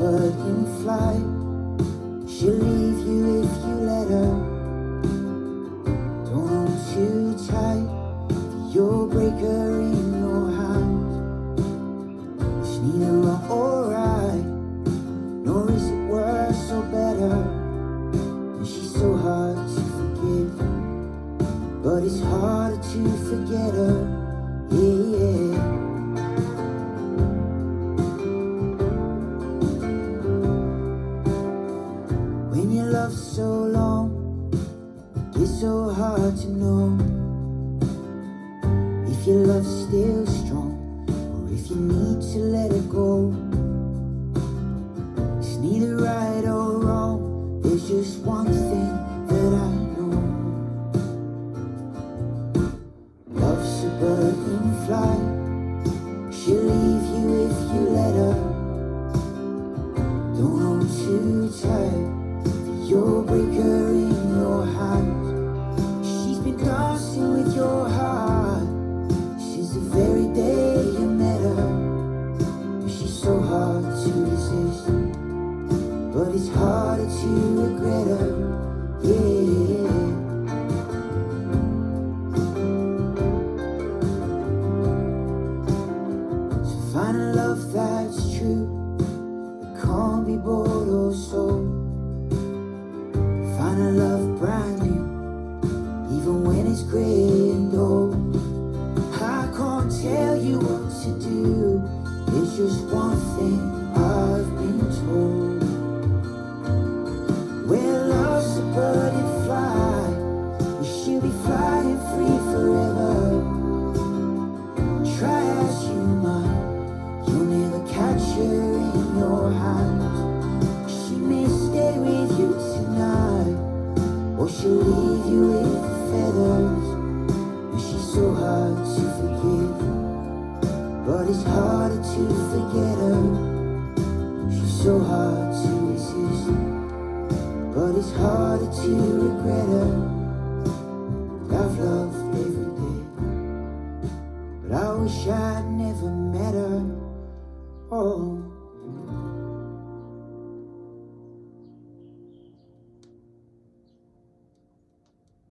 bird in flight. She'll leave you if you let her. Don't hold too tight, you'll break her in your hands. It's neither wrong or right, nor is it worse or better. And she's so hard to forgive, but it's harder to forget her. Yeah. When you love so long, it's so hard to know if your love's still strong, or if you need to let it go. It's neither right or wrong, there's just one thing that I know. Love's a bird in flight, she'll leave you if you let her. Don't hold too tight, you'll break her in your hands. She's been dancing with your heart since the very day you met her. But she's so hard to resist, but it's harder to regret her. Yeah. So find a love that's true, that can't be bought or sold. Find a love brand new, even when it's grey and old. I can't tell you what to do, there's just one thing I've been told. Well, love's a bird in flight, and she'll be flying free forever. Try as you might, you'll never catch her in your hands. She may stay with you tonight, or she'll leave you with the feathers. And she's so hard to forgive, but it's harder to forget her. She's so hard to resist, but it's harder to regret her. I've loved every day, but I wish I'd never met her. Oh.